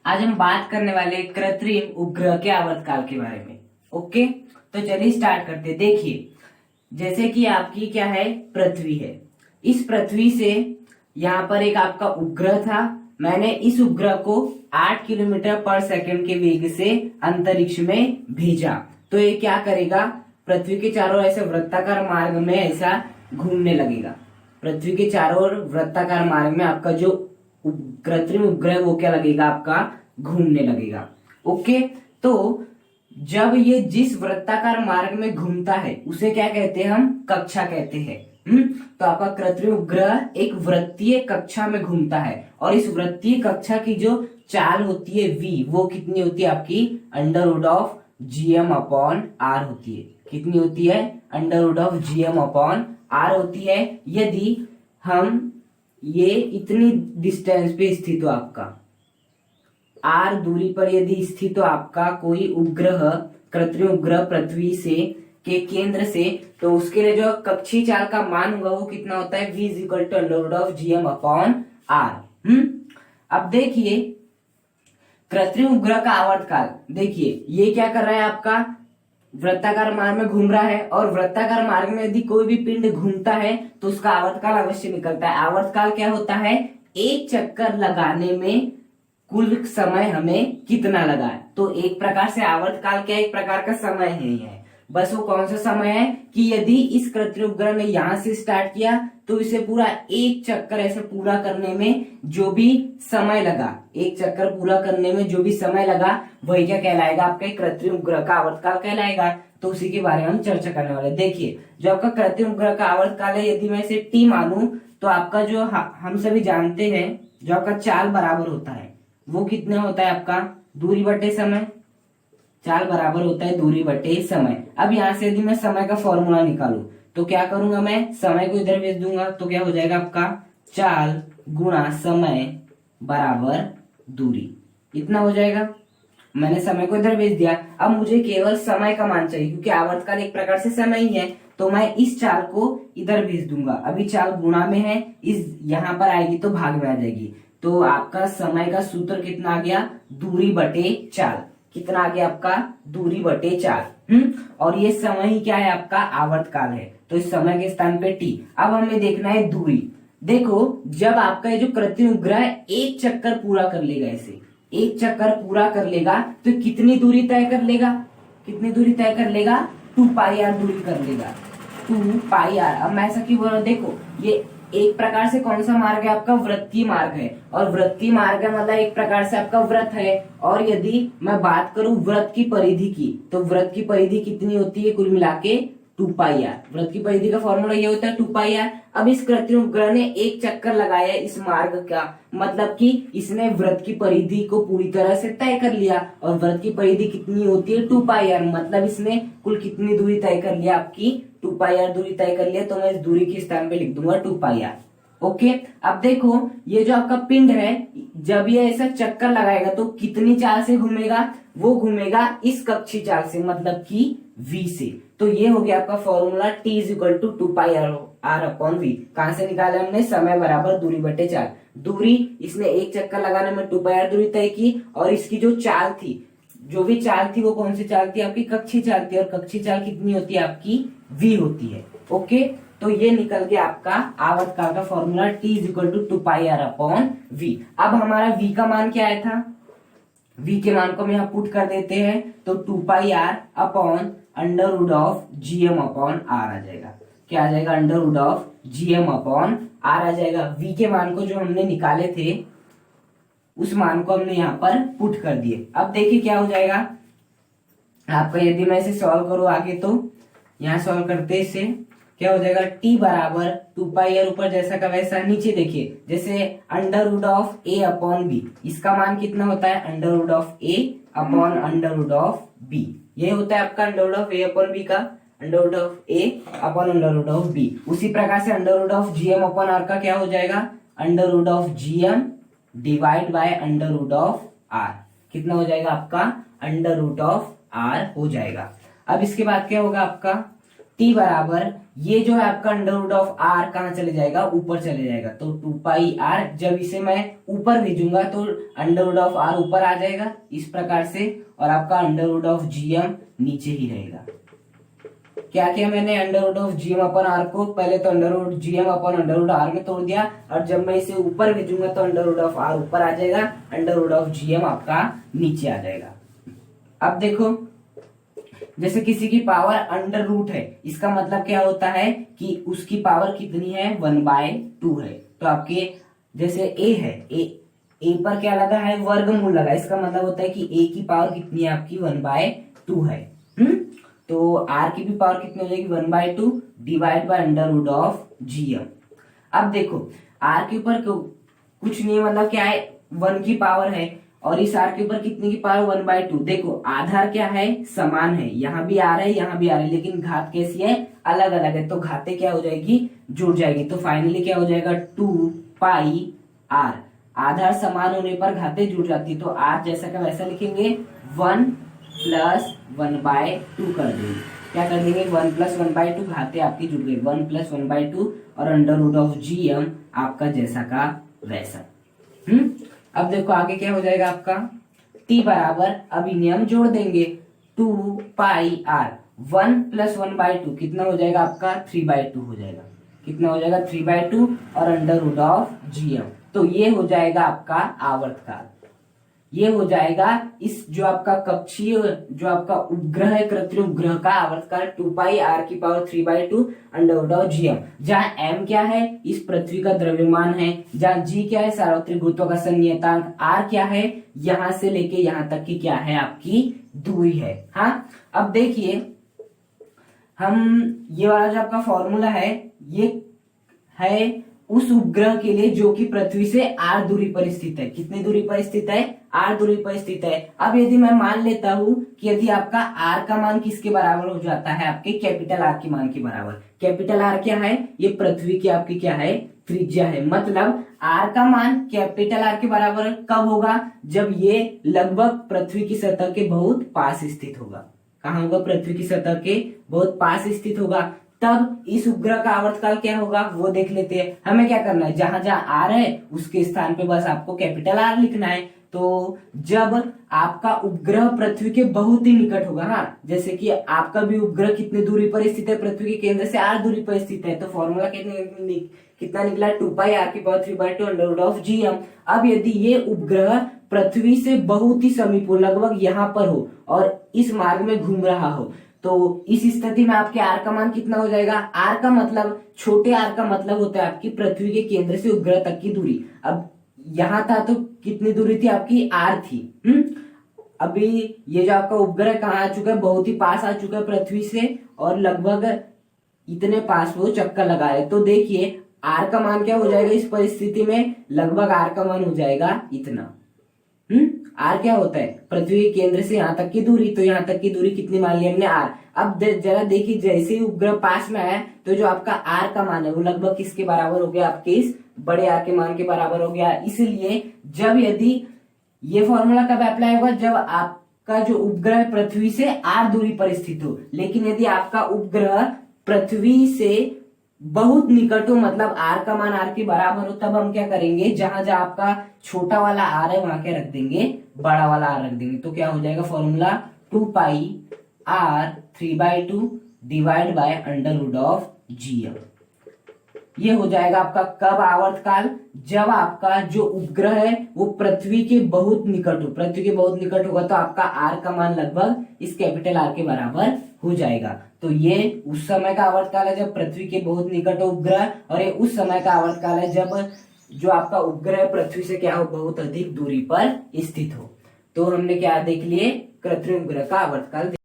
आज हम बात करने वाले कृत्रिम उपग्रह के आवर्तकाल के बारे में। ओके, तो चलिए स्टार्ट करते हैं। देखिए, जैसे कि आपकी क्या है, पृथ्वी है। इस पृथ्वी से यहाँ पर एक आपका उपग्रह था। मैंने इस उपग्रह को 8 किलोमीटर पर सेकंड के वेग से अंतरिक्ष में भेजा। तो ये क्या करेगा, पृथ्वी के चारों ओर ऐसे वृत्ताकार मार्ग में ऐसा घूमने लगेगा। पृथ्वी के चारों ओर वृत्ताकार मार्ग में आपका जो कृत्रिम उपग्रह वो क्या लगेगा, आपका घूमने लगेगा। ओके, तो जब ये जिस वृत्ताकार मार्ग में घूमता है उसे क्या कहते हैं, हम कक्षा कहते हैं। तो आपका कृत्रिम उपग्रह एक वृत्तीय कक्षा में घूमता है और इस वृत्तीय कक्षा की जो चाल होती है v, वो कितनी होती है आपकी √gm/r होती है। कितनी होती है, √gm/r होती है। यदि हम ये इतनी डिस्टेंस पे स्थित हो, आपका r दूरी पर यदि स्थित हो आपका कोई उपग्रह, कृत्रिम उपग्रह पृथ्वी से के केंद्र से, तो उसके लिए जो कक्षीय चाल का मान होगा वो कितना होता है, v √gm/r। अब देखिए कृत्रिम उपग्रह का आवर्तकाल। देखिए ये क्या कर रहा है, आपका वृत्ताकार मार्ग में घूम रहा है और वृत्ताकार मार्ग में यदि कोई भी पिंड घूमता है तो उसका आवर्तकाल अवश्य निकलता है। आवर्तकाल क्या होता है, एक चक्कर लगाने में कुल समय हमें कितना लगा है। तो एक प्रकार से आवर्तकाल क्या, एक प्रकार का समय है। बस वो कौन सा समय है कि यदि इस कृत्रिम उपग्रह ने यहां से स्टार्ट किया तो इसे पूरा एक चक्कर ऐसे पूरा करने में जो भी समय लगा, एक चक्कर पूरा करने में जो भी समय लगा वही क्या कहलाएगा, आपके कृत्रिम उपग्रह का आवर्तकाल कहलाएगा। तो उसी के बारे में हम चर्चा करने वाले। देखिए, जो आपका कृत्रिम उपग्रह का आवर्तकाल है, यदि मैं इसे टी मानूं तो आपका जो हम सभी जानते हैं जो आपका चाल बराबर होता है वो कितना होता है, आपका दूरी बटे समय। चाल बराबर होता है दूरी बटे समय। अब यहाँ से यदि मैं समय का फॉर्मूला निकालूं तो क्या करूंगा, मैं समय को इधर भेज दूंगा तो क्या हो जाएगा, आपका चाल गुणा समय बराबर दूरी। इतना हो जाएगा। मैंने समय को इधर भेज दिया। अब मुझे केवल समय का मान चाहिए क्योंकि आवर्तकाल एक प्रकार से समय ही है। तो मैं इस चाल को इधर भेज दूंगा। अभी चाल गुणा में है, इस यहाँ पर आएगी तो भाग में आ जाएगी। तो आपका समय का सूत्र कितना आ गया, दूरी बटे चाल। कितना आ गया आपका, दूरी बटे चाल। और ये समय ही क्या है, आपका आवर्तकाल है। तो इस समय के स्थान पे टी। अब हमें देखना है दूरी। देखो, जब आपका ये जो कृत्रिम उपग्रह एक चक्कर पूरा कर लेगा, ऐसे एक चक्कर पूरा कर लेगा तो कितनी दूरी तय कर लेगा, कितनी दूरी तय कर लेगा, 2πr दूरी कर लेगा। 2πr। अब मैं ऐसा क्यों बोल रहा हूं, देखो ये एक प्रकार से कौन सा मार्ग है, आपका वृत्तीय मार्ग है। और वृत्तीय मार्ग है मतलब एक प्रकार से आपका वृत्त है। और यदि मैं बात करूं वृत्त की परिधि की, तो वृत्त की परिधि कितनी होती है, कुल मिला के 2πr। वृत्त की परिधि का फॉर्मूला ये होता है 2πr। अब इस कृत्रिम उपग्रह ने एक चक्कर लगाया इस मार्ग का, मतलब कि इसने वृत्त की परिधि को पूरी तरह से तय कर लिया। और वृत्त की परिधि कितनी होती है, 2πr। मतलब इसने कुल कितनी दूरी तय कर लिया, आपकी 2πr दूरी तय कर लिया। तो मैं इस दूरी के स्थान पे लिख दूंगा 2πr। ओके, अब देखो ये जो आपका पिंड है, जब ये ऐसा चक्कर लगाएगा तो कितनी चाल से घूमेगा, वो घूमेगा इस कक्षीय चाल से, मतलब कि v से। तो ये हो गया आपका फॉर्मूला t = 2πr/v। कहां से निकाला हमने, समय बराबर दूरी बटे चाल। दूरी इसने एक चक्कर लगाने में 2πr दूरी तय की और इसकी जो चाल थी, जो भी चाल थी वो कौन सी चाल थी, आपकी कक्षीय चाल थी। और कक्षीय चाल कितनी होती है, आपकी v होती है। ओके, तो ये निकल गया आपका आवर्तकाल का फॉर्मूला t = 2πr/v। अब हमारा v का मान क्या आया था, v के मान को हम यहाँ पुट कर देते हैं तो 2πr/√gm/r आ जाएगा। क्या आ जाएगा, √gm/r आ जाएगा। v के मान को जो हमने निकाले थे उस मान को हमने यहाँ पर पुट कर दिए। अब देखिए क्या हो जाएगा आपका, यदि मैं इसे सॉल्व करूं आगे तो यहाँ सॉल्व करते इसे क्या हो जाएगा, t बराबर 2πr ऊपर जैसा का वैसा, नीचे देखिए जैसे √a/b। इसका मान कितना होता है, √a/√b। ये होता है आपका √a/b का, √a/√b। उसी प्रकार से √gm/r का क्या हो जाएगा, √gm / √r। कितना हो जाएगा आपका, √r हो जाएगा। अब इसके बाद क्या होगा आपका, टी बराबर ये जो है आपका अंडर रूट ऑफ आर कहाँ चले जाएगा, ऊपर चले जाएगा, तो 2πr, जब इसे मैं ऊपर भेजूंगा तो अंडर रूट ऑफ आर ऊपर आ जाएगा इस प्रकार से, और आपका अंडर रूट ऑफ जीएम नीचे ही रहेगा। क्या किया मैंने, अंडर रूट ऑफ जीएम अपन आर को पहले तो अंडर रूट जीएम अपन अंडर रूट आर में तोड़ दिया, और जब मैं इसे ऊपर भेजूंगा तो अंडर रूट ऑफ आर ऊपर आ जाएगा, अंडर रूट ऑफ जीएम आपका नीचे आ जाएगा। अब देखो, जैसे किसी की पावर अंडर रूट है, इसका मतलब क्या होता है कि उसकी पावर कितनी है, 1/2 है। तो आपके जैसे ए है, ए पर क्या लगा है, वर्गमूल लगा, इसका मतलब होता है कि ए की पावर कितनी है आपकी, 1/2 है। तो आर की भी पावर कितनी हो जाएगी, 1/2 divide by under root of GM. अब देखो आर के ऊपर कुछ नहीं, मतलब क्या है, 1 की पावर है, और इस आर के ऊपर कितनी की पावर, 1/2। देखो आधार क्या है, समान है, यहाँ भी आर है यहाँ भी आर है, लेकिन घात कैसी है, अलग अलग है, तो घातें क्या हो जाएगी, जुड़ जाएगी। तो फाइनली क्या हो जाएगा, 2πr, आधार समान होने पर घातें जुड़ जाती, तो आर जैसा का वैसा लिखेंगे, 1 + 1/2 कर देंगे। क्या कर देंगे, 1 + 1/2, घातें आपकी जुड़ गई, 1 + 1/2, और अंडर रूट ऑफ जीएम आपका जैसा का वैसा। अब देखो आगे क्या हो जाएगा आपका, t बराबर, अभी नियम जोड़ देंगे, 2πr, 1 + 1/2 कितना हो जाएगा आपका, 3/2 हो जाएगा, कितना हो जाएगा, 3/2, और अंडर रूट ऑफ जीएम। तो ये हो जाएगा आपका आवर्तकाल, ये हो जाएगा इस जो आपका कक्षीय, जो आपका उपग्रह है, कृत्रिम उपग्रह का आवर्तकाल 2πr⁴ under root of GM, जहाँ m क्या है, इस पृथ्वी का द्रव्यमान है, जहाँ g क्या है, सार्वत्रिक गुरुत्वाकर्षण नियतांक, r क्या है, यहां से लेके यहां तक की क्या है, आपकी दूरी है। हाँ, अब देखिए हम ये वाला जो आपका फॉर्मूला है, ये है उस उपग्रह के लिए जो कि पृथ्वी से r दूरी पर स्थित है। कितनी दूरी पर स्थित है, r दूरी पर स्थित है। अब यदि मैं मान लेता हूं कि यदि आपका r का मान किसके बराबर हो जाता है, आपके कैपिटल R के मान के बराबर। कैपिटल R क्या है, ये पृथ्वी की आपकी क्या है, त्रिज्या है। मतलब r का मान कैपिटल R के बराबर कब होगा, जब ये लगभग पृथ्वी की सतह के बहुत पास स्थित होगा। कहाँ होगा, पृथ्वी की सतह के बहुत पास स्थित होगा, तब इस उपग्रह का आवर्तकाल क्या होगा वो देख लेते हैं। हमें क्या करना है, जहां जहां r है उसके स्थान पे बस आपको कैपिटल R लिखना है। तो जब आपका उपग्रह पृथ्वी के बहुत ही निकट होगा, हाँ, जैसे कि आपका भी उपग्रह कितनी दूरी पर स्थित है, पृथ्वी के केंद्र से r दूरी पर स्थित है, तो फॉर्मूला कितना निकला, 2πr⁴ under root of GM. अब यदि ये उपग्रह पृथ्वी से बहुत ही समीप हो, लगभग यहाँ पर हो, और इस मार्ग में घूम रहा हो, तो इस स्थिति में आपके r का मान कितना हो जाएगा, r का मतलब, छोटे r का मतलब होता है आपकी पृथ्वी के केंद्र से उपग्रह तक की दूरी। अब यहां था तो कितनी दूरी थी आपकी, r थी। अभी ये जो आपका उपग्रह कहाँ आ चुका है, बहुत ही पास आ चुका है पृथ्वी से, और लगभग इतने पास वो चक्कर लगा है। तो देखिए r का मान क्या हो जाएगा इस परिस्थिति में, लगभग r का मान हो जाएगा इतना। r क्या होता है, पृथ्वी के केंद्र से यहाँ तक की दूरी, तो यहाँ तक की दूरी कितनी मान ली हमने, r। अब जरा देखिए, जैसे ही उपग्रह पास में आया तो जो आपका r का मान है वो लगभग किसके बराबर हो गया, आपके इस बड़े r के मान के बराबर हो गया। इसलिए जब यदि ये फॉर्मूला कब अप्लाई होगा, जब आपका जो उपग्रह पृथ्वी से r दूरी पर स्थित हो। लेकिन यदि आपका उपग्रह पृथ्वी से बहुत निकट हो, मतलब r का मान r के बराबर हो, तब हम क्या करेंगे, जहां जहां आपका छोटा वाला r है वहां क्या रख देंगे, बड़ा वाला r रख देंगे। तो क्या हो जाएगा formula, 2πr⁴ divide by under root of GM. ये हो जाएगा आपका कब आवर्तकाल, जब आपका जो उपग्रह है वो पृथ्वी के बहुत निकट हो। पृथ्वी के बहुत निकट होगा तो आपका r का मान लगभग इस कैपिटल R के बराबर हो जाएगा। तो ये उस समय का आवर्तकाल है जब पृथ्वी के बहुत निकट हो उपग्रह, और ये उस समय का आवर्तकाल है जब जो आपका उपग्रह पृथ्वी से क्या हो, बहुत अधिक दूरी पर स्थित हो। तो हमने क्या देख लिए, कृत्रिम उपग्रह का आवर्तकाल।